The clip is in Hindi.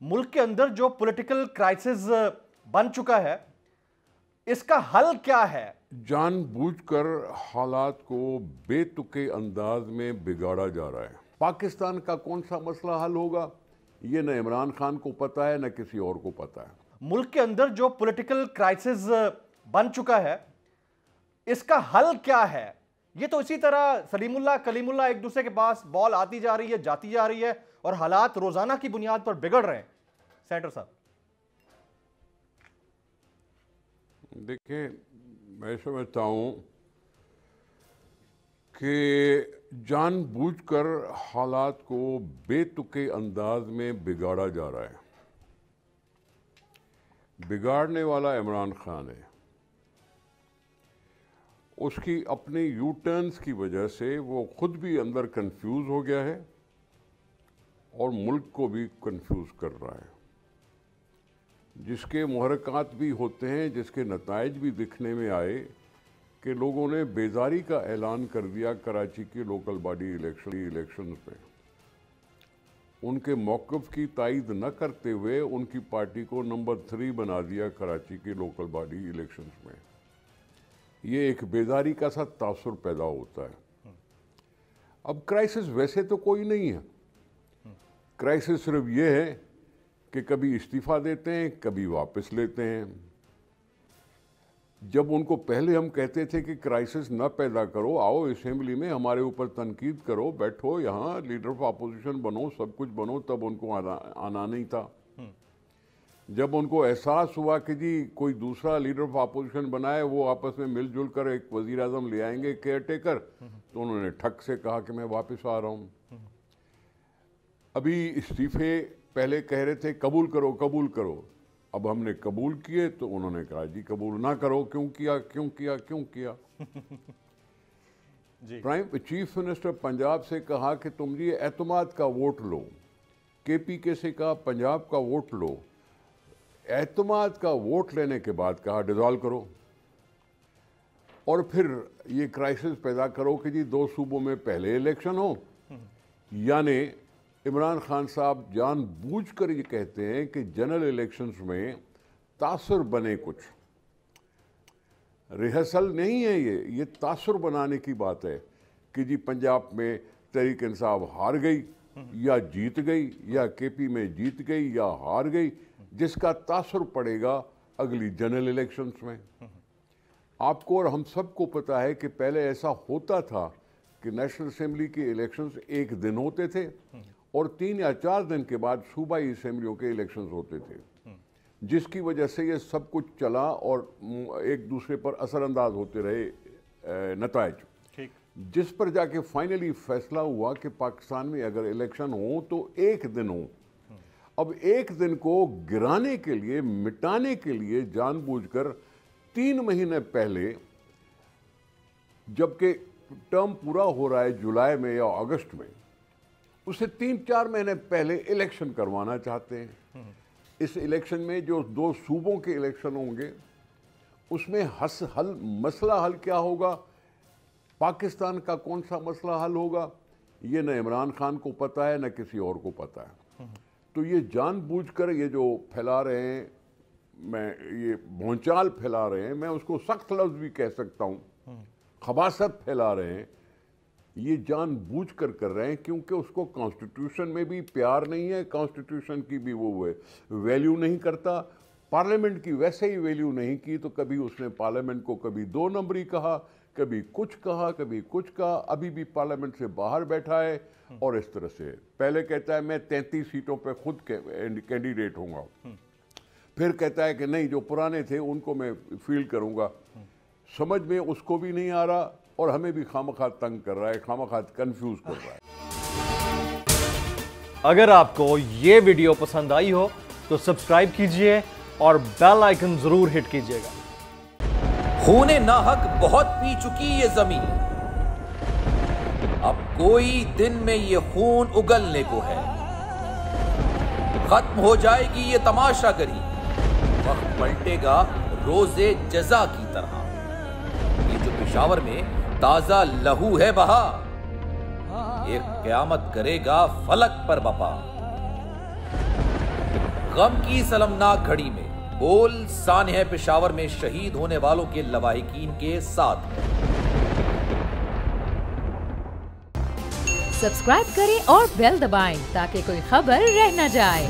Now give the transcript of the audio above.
मुल्क के अंदर जो पॉलिटिकल क्राइसिस बन चुका है, इसका हल क्या है? जानबूझकर हालात को बेतुके अंदाज में बिगाड़ा जा रहा है। पाकिस्तान का कौन सा मसला हल होगा, ये न इमरान खान को पता है न किसी और को पता है। मुल्क के अंदर जो पॉलिटिकल क्राइसिस बन चुका है, इसका हल क्या है? ये तो इसी तरह सलीमुल्लाह कलीमुल्लाह एक दूसरे के पास बॉल आती जा रही है, जाती जा रही है और हालात रोजाना की बुनियाद पर बिगड़ रहे हैं। सेनेटर साहब, देखिए, मैं समझता हूं कि जानबूझकर हालात को बेतुके अंदाज में बिगाड़ा जा रहा है। बिगाड़ने वाला इमरान खान है। उसकी अपने यू टर्न्स की वजह से वो खुद भी अंदर कंफ्यूज हो गया है और मुल्क को भी कंफ्यूज कर रहा है। जिसके मुहरकात भी होते हैं, जिसके नताइज भी दिखने में आए कि लोगों ने बेजारी का ऐलान कर दिया कराची की लोकल बॉडी इलेक्शंस में। उनके मौक़िफ़ की तायद न करते हुए उनकी पार्टी को नंबर 3 बना दिया कराची की लोकल बॉडी इलेक्शंस में। ये एक बेदारी का सा तासुर पैदा होता है। अब क्राइसिस वैसे तो कोई नहीं है। क्राइसिस सिर्फ ये है कि कभी इस्तीफ़ा देते हैं, कभी वापस लेते हैं। जब उनको पहले हम कहते थे कि क्राइसिस न पैदा करो, आओ असेंबली में हमारे ऊपर तनकीद करो, बैठो यहाँ, लीडर ऑफ अपोजिशन बनो, सब कुछ बनो, तब उनको आना नहीं था। जब उनको एहसास हुआ कि जी कोई दूसरा लीडर ऑफ अपोजिशन बनाए, वो आपस में मिलजुल कर एक वज़ीर आज़म ले आएंगे केयर टेकर, तो उन्होंने ठक से कहा कि मैं वापस आ रहा हूँ। अभी इस्तीफ़े पहले कह रहे थे कबूल करो कबूल करो, अब हमने कबूल किए तो उन्होंने कहा जी कबूल ना करो। क्यों किया क्यों किया क्यों किया? जी। चीफ मिनिस्टर पंजाब से कहा कि तुम जी एतमाद का वोट लो, KPK से कहा पंजाब का वोट लो, एतमाद का वोट लेने के बाद कहा डिसॉल्व करो, और फिर ये क्राइसिस पैदा करो कि जी 2 सूबों में पहले इलेक्शन हो। यानी इमरान खान साहब जानबूझकर ये कहते हैं कि जनरल इलेक्शंस में तासुर बने। कुछ रिहर्सल नहीं है, ये तासुर बनाने की बात है कि जी पंजाब में तहरीक इंसाफ हार गई या जीत गई, या KP में जीत गई या हार गई, जिसका तासुर पड़ेगा अगली जनरल इलेक्शंस में। आपको और हम सबको पता है कि पहले ऐसा होता था कि नेशनल असेंबली के इलेक्शंस एक दिन होते थे और 3 या 4 दिन के बाद सूबाई असेंबलियों के इलेक्शंस होते थे, जिसकी वजह से ये सब कुछ चला और एक दूसरे पर असरअंदाज होते रहे नताइज, जिस पर जाके फाइनली फैसला हुआ कि पाकिस्तान में अगर इलेक्शन हो तो एक दिन हो। अब एक दिन को गिराने के लिए, मिटाने के लिए जानबूझकर 3 महीने पहले, जबकि टर्म पूरा हो रहा है जुलाई में या अगस्त में, उससे 3-4 महीने पहले इलेक्शन करवाना चाहते हैं। इस इलेक्शन में जो 2 सूबों के इलेक्शन होंगे, उसमें मसला हल क्या होगा, पाकिस्तान का कौन सा मसला हल होगा, ये न इमरान खान को पता है न किसी और को पता है। तो ये जानबूझकर ये जो फैला रहे हैं, मैं ये भौचाल फैला रहे हैं, मैं उसको सख्त लफ्ज़ भी कह सकता हूँ, खबासत फैला रहे हैं, ये जानबूझकर कर रहे हैं क्योंकि उसको कॉन्स्टिट्यूशन में भी प्यार नहीं है, कॉन्स्टिट्यूशन की भी वो वैल्यू नहीं करता, पार्लियामेंट की वैसे ही वैल्यू नहीं की। तो कभी उसने पार्लियामेंट को कभी 2 नंबरी कहा, कभी कुछ कहा, कभी कुछ कहा, अभी भी पार्लियामेंट से बाहर बैठा है। और इस तरह से पहले कहता है मैं 33 सीटों पे खुद कैंडिडेट होऊंगा, फिर कहता है कि नहीं जो पुराने थे उनको मैं फील्ड करूंगा। समझ में उसको भी नहीं आ रहा और हमें भी खामखा तंग कर रहा है, खामखा कंफ्यूज कर रहा है। अगर आपको ये वीडियो पसंद आई हो तो सब्सक्राइब कीजिए और बेल आइकन जरूर हिट कीजिएगा। खूने नाहक बहुत पी चुकी ये जमीन, अब कोई दिन में ये खून उगलने को है। खत्म हो जाएगी ये तमाशागरी, वक्त पलटेगा रोजे जजा की तरह। ये जो पेशावर में ताजा लहू है बहा, एक क़यामत करेगा फलक पर बपा। गम की सलमनाक घड़ी में बोल सानह पेशावर में शहीद होने वालों के लवाहिकीन के साथ है। सब्सक्राइब करें और बेल दबाएं ताकि कोई खबर रह न जाए।